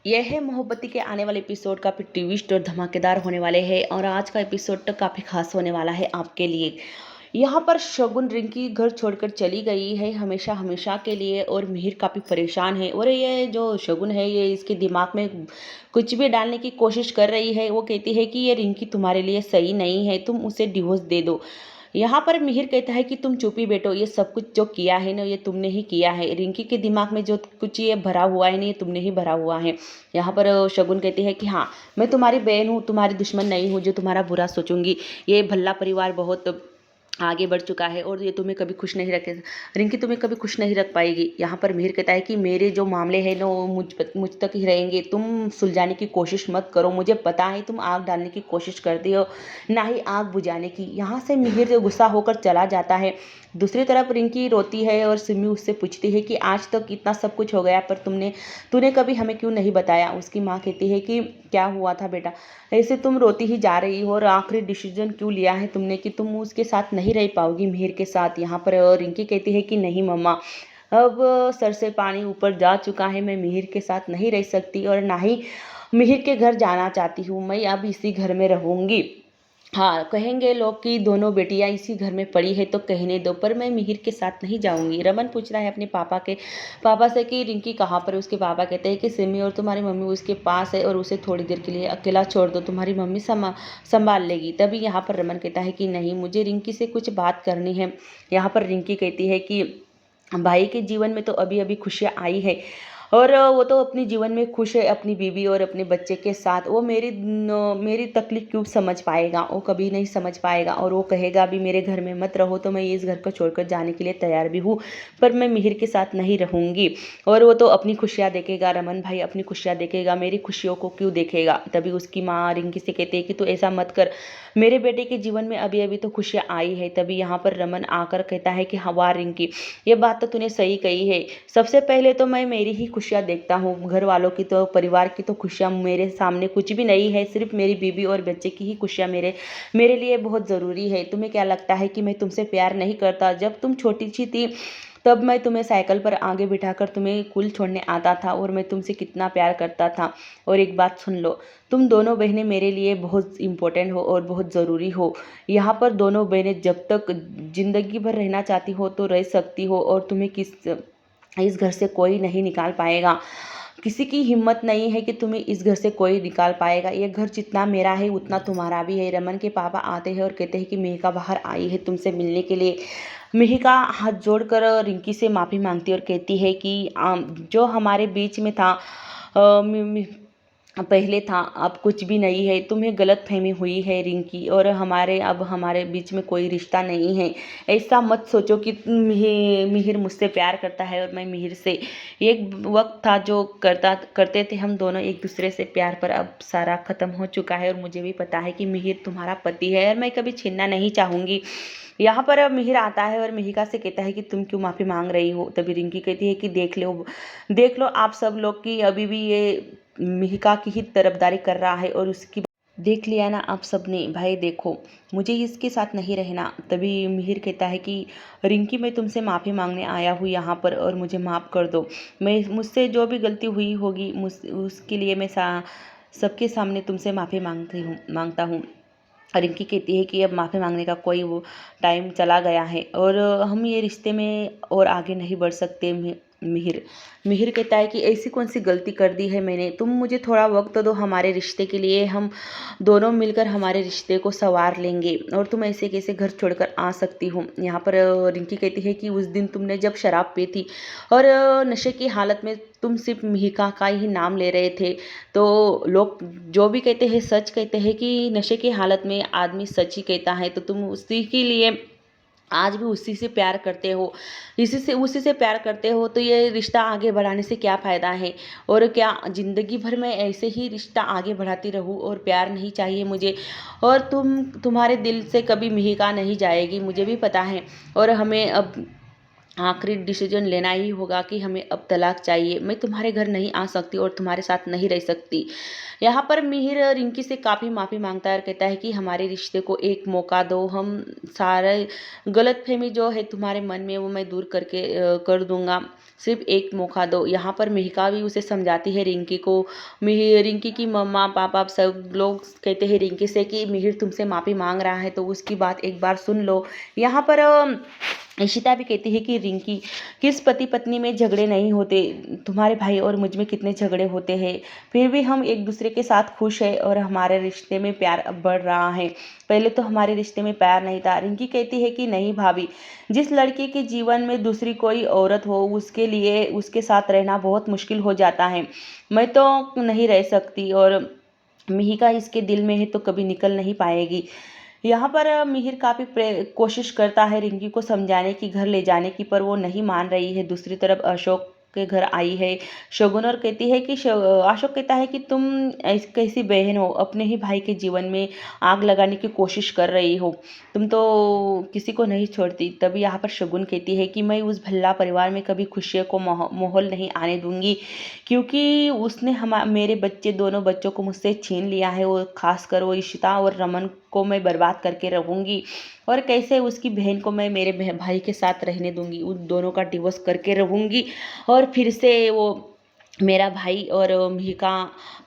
यह है मोहब्बती के आने वाले एपिसोड काफ़ी ट्विस्ट और धमाकेदार होने वाले हैं और आज का एपिसोड तो काफ़ी खास होने वाला है आपके लिए। यहाँ पर शगुन रिंकी घर छोड़कर चली गई है हमेशा हमेशा के लिए और मिहिर काफ़ी परेशान है और ये जो शगुन है ये इसके दिमाग में कुछ भी डालने की कोशिश कर रही है। वो कहती है कि ये रिंकी तुम्हारे लिए सही नहीं है, तुम उसे डिवोर्स दे दो। यहाँ पर मिहिर कहता है कि तुम चुप ही बैठो, ये सब कुछ जो किया है ना ये तुमने ही किया है। रिंकी के दिमाग में जो कुछ ये भरा हुआ है ना ये तुमने ही भरा हुआ है। यहाँ पर शगुन कहती है कि हाँ, मैं तुम्हारी बहन हूँ, तुम्हारी दुश्मन नहीं हूँ जो तुम्हारा बुरा सोचूंगी। ये भल्ला परिवार बहुत आगे बढ़ चुका है और ये तुम्हें कभी खुश नहीं रखे, रिंकी तुम्हें कभी खुश नहीं रख पाएगी। यहाँ पर मिहिर कहता है कि मेरे जो मामले हैं ना वो मुझ तक ही रहेंगे, तुम सुलझाने की कोशिश मत करो, मुझे पता है तुम आग डालने की कोशिश करती हो ना ही आग बुझाने की। यहाँ से मिहिर गुस्सा होकर चला जाता है। दूसरी तरफ रिंकी रोती है और सिमी उससे पूछती है कि आज तक इतना सब कुछ हो गया पर तूने कभी हमें क्यों नहीं बताया। उसकी माँ कहती है कि क्या हुआ था बेटा, ऐसे तुम रोती ही जा रही हो और आखिरी डिसीजन क्यों लिया है तुमने कि तुम उसके साथ नहीं रह पाओगी मिहिर के साथ। यहाँ पर रिंकी कहती है कि नहीं मम्मा, अब सर से पानी ऊपर जा चुका है, मैं मिहिर के साथ नहीं रह सकती और ना ही मिहिर के घर जाना चाहती हूँ, मैं अब इसी घर में रहूँगी। हाँ, कहेंगे लोग कि दोनों बेटियां इसी घर में पड़ी है तो कहने दो, पर मैं मिहिर के साथ नहीं जाऊंगी। रमन पूछ रहा है अपने पापा से कि रिंकी कहाँ पर है। उसके पापा कहते हैं कि सिमी और तुम्हारी मम्मी उसके पास है और उसे थोड़ी देर के लिए अकेला छोड़ दो, तुम्हारी मम्मी संभाल लेगी। तभी यहाँ पर रमन कहता है कि नहीं, मुझे रिंकी से कुछ बात करनी है। यहाँ पर रिंकी कहती है कि भाई के जीवन में तो अभी अभी खुशियाँ आई है और वो तो अपनी जीवन में खुश है अपनी बीवी और अपने बच्चे के साथ। वो मेरी तकलीफ क्यों समझ पाएगा, वो कभी नहीं समझ पाएगा और वो कहेगा अभी मेरे घर में मत रहो तो मैं इस घर को छोड़कर जाने के लिए तैयार भी हूँ, पर मैं मिहिर के साथ नहीं रहूँगी। और वो तो अपनी खुशियाँ देखेगा, रमन भाई अपनी खुशियाँ देखेगा, मेरी खुशियों को क्यों देखेगा। तभी उसकी माँ रिंकी से कहते हैं कि तू ऐसा मत कर, मेरे बेटे के जीवन में अभी अभी तो खुशियाँ आई है। तभी यहाँ पर रमन आकर कहता है कि हाँ वाह रिंकी, ये बात तो तूने सही कही है, सबसे पहले तो मैं मेरी ही खुशियाँ देखता हूँ, घर वालों की तो परिवार की तो खुशियाँ मेरे सामने कुछ भी नहीं है, सिर्फ मेरी बीवी और बच्चे की ही खुशियाँ मेरे लिए बहुत ज़रूरी है। तुम्हें क्या लगता है कि मैं तुमसे प्यार नहीं करता? जब तुम छोटी सी थी तब मैं तुम्हें साइकिल पर आगे बिठाकर तुम्हें स्कूल छोड़ने आता था और मैं तुमसे कितना प्यार करता था। और एक बात सुन लो, तुम दोनों बहनें मेरे लिए बहुत इम्पोर्टेंट हो और बहुत ज़रूरी हो। यहाँ पर दोनों बहनें जब तक ज़िंदगी भर रहना चाहती हो तो रह सकती हो और तुम्हें इस घर से कोई नहीं निकाल पाएगा। किसी की हिम्मत नहीं है कि तुम्हें इस घर से कोई निकाल पाएगा। ये घर जितना मेरा है उतना तुम्हारा भी है। रमन के पापा आते हैं और कहते हैं कि मेहिका बाहर आई है तुमसे मिलने के लिए। मेहिका हाथ जोड़कर रिंकी से माफ़ी मांगती है और कहती है कि जो हमारे बीच में था पहले था, अब कुछ भी नहीं है, तुम्हें गलत फहमी हुई है रिंकी, और अब हमारे बीच में कोई रिश्ता नहीं है। ऐसा मत सोचो कि मिहिर मुझसे प्यार करता है और मैं मिहिर से। एक वक्त था जो करते थे हम दोनों एक दूसरे से प्यार, पर अब सारा ख़त्म हो चुका है और मुझे भी पता है कि मिहिर तुम्हारा पति है और मैं कभी छीनना नहीं चाहूँगी। यहाँ पर अब मिहिर आता है और मिहिका से कहता है कि तुम क्यों माफ़ी मांग रही हो। तभी रिंकी कहती है कि देख लो आप सब लोग कि अभी भी ये मिहिका की ही तरफदारी कर रहा है और उसकी देख लिया ना आप सब ने, भाई देखो मुझे इसके साथ नहीं रहना। तभी मिहिर कहता है कि रिंकी मैं तुमसे माफ़ी मांगने आया हूँ यहाँ पर और मुझे माफ़ कर दो। मुझसे जो भी गलती हुई होगी उसके लिए मैं सबके सामने तुमसे माफ़ी मांगता हूँ। रिंकी कहती है कि अब माफ़ी मांगने का कोई वो टाइम चला गया है और हम ये रिश्ते में और आगे नहीं बढ़ सकते। मिहिर कहता है कि ऐसी कौन सी गलती कर दी है मैंने, तुम मुझे थोड़ा वक्त दो हमारे रिश्ते के लिए, हम दोनों मिलकर हमारे रिश्ते को संवार लेंगे और तुम ऐसे कैसे घर छोड़कर आ सकती हो। यहाँ पर रिंकी कहती है कि उस दिन तुमने जब शराब पी थी और नशे की हालत में तुम सिर्फ मिहिका का ही नाम ले रहे थे, तो लोग जो भी कहते हैं सच कहते हैं कि नशे की हालत में आदमी सच ही कहता है, तो तुम उसी के लिए आज भी उसी से प्यार करते हो, उसी से प्यार करते हो, तो ये रिश्ता आगे बढ़ाने से क्या फ़ायदा है। और क्या ज़िंदगी भर मैं ऐसे ही रिश्ता आगे बढ़ाती रहूँ और प्यार नहीं चाहिए मुझे। और तुम्हारे दिल से कभी मिहिका नहीं जाएगी, मुझे भी पता है। और हमें अब आखिरी डिसीजन लेना ही होगा कि हमें अब तलाक चाहिए, मैं तुम्हारे घर नहीं आ सकती और तुम्हारे साथ नहीं रह सकती। यहाँ पर मिहिर रिंकी से काफ़ी माफ़ी मांगता है और कहता है कि हमारे रिश्ते को एक मौका दो, हम सारे गलतफहमी जो है तुम्हारे मन में वो मैं दूर कर दूंगा। सिर्फ एक मौका दो। यहाँ पर मिहिका भी उसे समझाती है रिंकी को। रिंकी की मम्मा पापा सब लोग कहते हैं रिंकी से कि मिहिर तुमसे माफ़ी मांग रहा है तो उसकी बात एक बार सुन लो। यहाँ पर इशिता भी कहती है कि रिंकी, किस पति पत्नी में झगड़े नहीं होते, तुम्हारे भाई और मुझ में कितने झगड़े होते हैं, फिर भी हम एक दूसरे के साथ खुश है और हमारे रिश्ते में प्यार अब बढ़ रहा है। पहले तो हमारे रिश्ते में प्यार नहीं था। रिंकी कहती है कि नहीं भाभी, जिस लड़के के जीवन में दूसरी कोई औरत हो उसके लिए उसके साथ रहना बहुत मुश्किल हो जाता है। मैं तो नहीं रह सकती और मिहिका इसके दिल में है तो कभी निकल नहीं पाएगी। यहाँ पर मिहिर काफ़ी कोशिश करता है रिंकी को समझाने की, घर ले जाने की, पर वो नहीं मान रही है। दूसरी तरफ अशोक के घर आई है शगुन और कहती है कि अशोक कहता है कि तुम कैसी बहन हो, अपने ही भाई के जीवन में आग लगाने की कोशिश कर रही हो, तुम तो किसी को नहीं छोड़ती। तभी यहाँ पर शगुन कहती है कि मैं उस भल्ला परिवार में कभी खुशियों को माहौल नहीं आने दूंगी, क्योंकि उसने मेरे बच्चे दोनों बच्चों को मुझसे छीन लिया है और खासकर वो इशिता और रमन को मैं बर्बाद करके रहूंगी। और कैसे उसकी बहन को मैं मेरे भाई के साथ रहने दूंगी, उन दोनों का डिवोर्स करके रहूंगी और फिर से वो मेरा भाई और मिहिका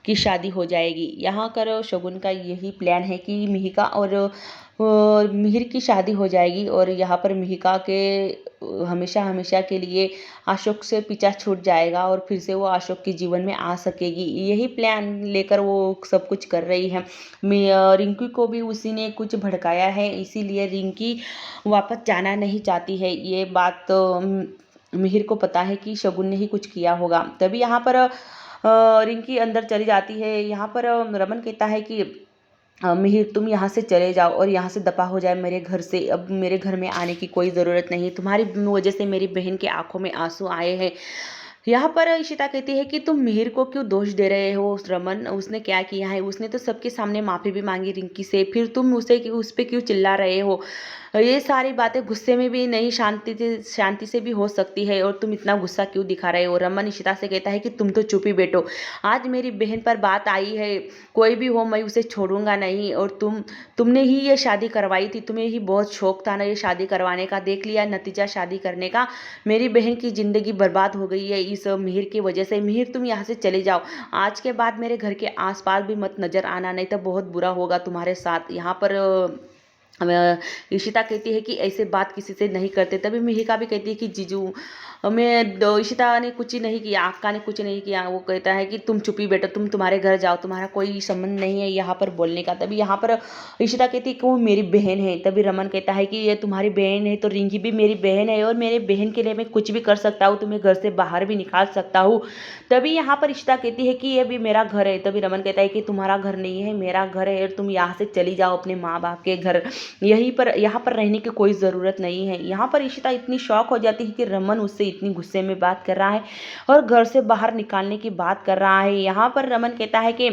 की शादी हो जाएगी। यहाँ कर शगुन का यही प्लान है कि मिहिका और मिहिर की शादी हो जाएगी और यहाँ पर मिहिका के हमेशा हमेशा के लिए अशोक से पीछा छूट जाएगा और फिर से वो अशोक के जीवन में आ सकेगी। यही प्लान लेकर वो सब कुछ कर रही है। रिंकी को भी उसी ने कुछ भड़काया है, इसीलिए रिंकी वापस जाना नहीं चाहती है। ये बात मिहिर को पता है कि शगुन ने ही कुछ किया होगा। तभी यहाँ पर रिंकी अंदर चली जाती है। यहाँ पर रमन कहता है कि मिहिर तुम यहाँ से चले जाओ और यहाँ से दफा हो जाए मेरे घर से, अब मेरे घर में आने की कोई ज़रूरत नहीं, तुम्हारी वजह से मेरी बहन के आंखों में आंसू आए हैं। यहाँ पर इशिता कहती है कि तुम मिहिर को क्यों दोष दे रहे हो रमन, उसने क्या किया है, उसने तो सबके सामने माफ़ी भी मांगी रिंकी से, फिर तुम उस पर क्यों चिल्ला रहे हो। ये सारी बातें गुस्से में भी नहीं, शांति से भी हो सकती है और तुम इतना गुस्सा क्यों दिखा रहे हो। रमन इशिता से कहता है कि तुम तो चुप ही बैठो, आज मेरी बहन पर बात आई है, कोई भी हो मैं उसे छोड़ूंगा नहीं। और तुमने ही ये शादी करवाई थी, तुम्हें ही बहुत शौक था ना ये शादी करवाने का, देख लिया नतीजा शादी करने का, मेरी बहन की ज़िंदगी बर्बाद हो गई है इस मिहिर की वजह से। मिहिर तुम यहाँ से चले जाओ, आज के बाद मेरे घर के आसपास भी मत नज़र आना, नहीं तो बहुत बुरा होगा तुम्हारे साथ। यहाँ पर इशिता कहती है कि ऐसे बात किसी से नहीं करते। तभी मिहिका भी कहती है कि जीजू इशिता ने कुछ ही नहीं किया, आका ने कुछ नहीं किया। वो कहता है कि तुम चुप ही बैठो, तुम तुम्हारे घर जाओ, तुम्हारा कोई संबंध नहीं है यहाँ पर बोलने का। तभी यहाँ पर इशिता कहती है कि वो मेरी बहन है। तभी रमन कहता है कि ये तुम्हारी बहन है तो रिंकी भी मेरी बहन है और मेरे बहन के लिए मैं कुछ भी कर सकता हूँ, तुम्हें घर से बाहर भी निकाल सकता हूँ। तभी यहाँ पर इशिता कहती है कि ये भी मेरा घर है। तभी रमन कहता है कि तुम्हारा घर नहीं है, मेरा घर है और तुम यहाँ से चली जाओ अपने माँ बाप के घर, यहाँ पर रहने की कोई ज़रूरत नहीं है। यहाँ पर इशिता इतनी शॉक हो जाती है कि रमन उससे इतनी गुस्से में बात कर रहा है और घर से बाहर निकालने की बात कर रहा है। यहाँ पर रमन कहता है कि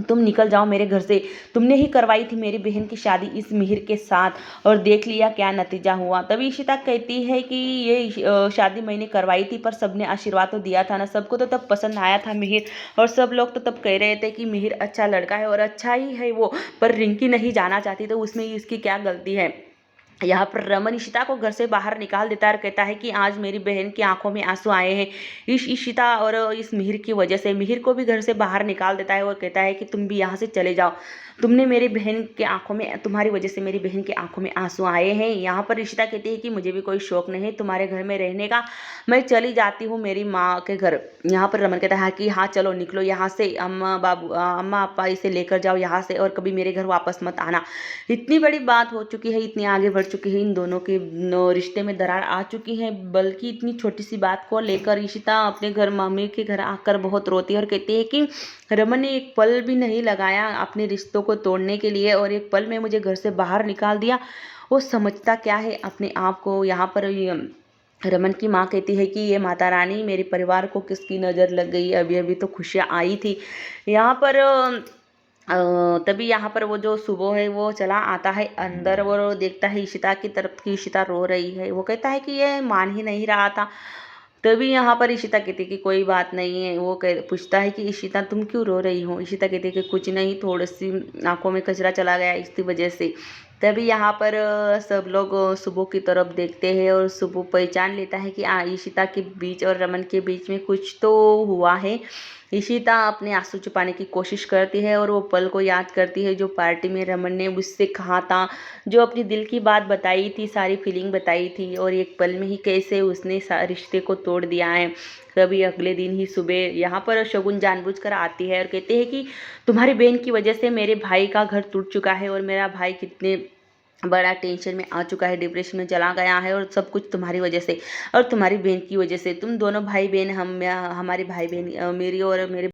तुम निकल जाओ मेरे घर से, तुमने ही करवाई थी मेरी बहन की शादी इस मिहिर के साथ और देख लिया क्या नतीजा हुआ। तभी इशिता कहती है कि ये शादी मैंने करवाई थी पर सबने आशीर्वाद तो दिया था ना, सबको तो तब पसंद आया था मिहिर, और सब लोग तो तब कह रहे थे कि मिहिर अच्छा लड़का है और अच्छा ही है वो, पर रिंकी नहीं जाना चाहती तो उसमें इसकी क्या गलती है। यहाँ पर रमन इशिता को घर से बाहर निकाल देता है और कहता है कि आज मेरी बहन की आंखों में आंसू आए हैं इस इशिता और इस मिहिर की वजह से। मिहिर को भी घर से बाहर निकाल देता है और कहता है कि तुम भी यहाँ से चले जाओ, तुमने मेरी बहन के आंखों में, तुम्हारी वजह से मेरी बहन की आंखों में आंसू आए हैं। यहाँ पर इशिता कहती है कि मुझे भी कोई शौक नहीं तुम्हारे घर में रहने का, मैं चली जाती हूँ मेरी माँ के घर। यहाँ पर रमन कहता है कि हाँ चलो निकलो यहाँ से, अम्मा अप्पा इसे लेकर जाओ यहाँ से और कभी मेरे घर वापस मत आना। इतनी बड़ी बात हो चुकी है, इतनी आगे बढ़ चुकी है, इन दोनों के रिश्ते में दरार आ चुकी है। बल्कि इतनी छोटी सी बात को लेकर इशिता अपने घर मम्मी के घर आकर बहुत रोती है और कहती है कि रमन ने एक पल भी नहीं लगाया अपने रिश्तों को तोड़ने के लिए और एक पल में मुझे घर से बाहर निकाल दिया, वो समझता क्या है अपने आप को। यहाँ पर रमन की माँ कहती है कि ये माता रानी मेरे परिवार को किसकी नज़र लग गई, अभी अभी तो खुशियाँ आई थी। यहाँ पर तभी यहाँ पर वो जो सुबह है वो चला आता है अंदर और देखता है इशिता की तरफ की इशिता रो रही है। वो कहता है कि ये मान ही नहीं रहा था। तभी यहाँ पर इशिता कहती है कि कोई बात नहीं है। वो पूछता है कि इशिता तुम क्यों रो रही हो। इशिता कहती है कि कुछ नहीं, थोड़ी सी आंखों में कचरा चला गया इसकी वजह से। तभी यहाँ पर सब लोग शुभू की तरफ देखते हैं और शुभू पहचान लेता है कि ईशिता के बीच और रमन के बीच में कुछ तो हुआ है। ईशिता अपने आंसू छुपाने की कोशिश करती है और वो पल को याद करती है जो पार्टी में रमन ने उससे कहा था, जो अपनी दिल की बात बताई थी, सारी फीलिंग बताई थी और एक पल में ही कैसे उसने रिश्ते को तोड़ दिया है। कभी अगले दिन ही सुबह यहाँ पर शगुन जानबूझकर आती है और कहते हैं कि तुम्हारी बहन की वजह से मेरे भाई का घर टूट चुका है और मेरा भाई कितने बड़ा टेंशन में आ चुका है, डिप्रेशन में चला गया है और सब कुछ तुम्हारी वजह से और तुम्हारी बहन की वजह से। तुम दोनों भाई बहन हमारे भाई बहन मेरी और मेरे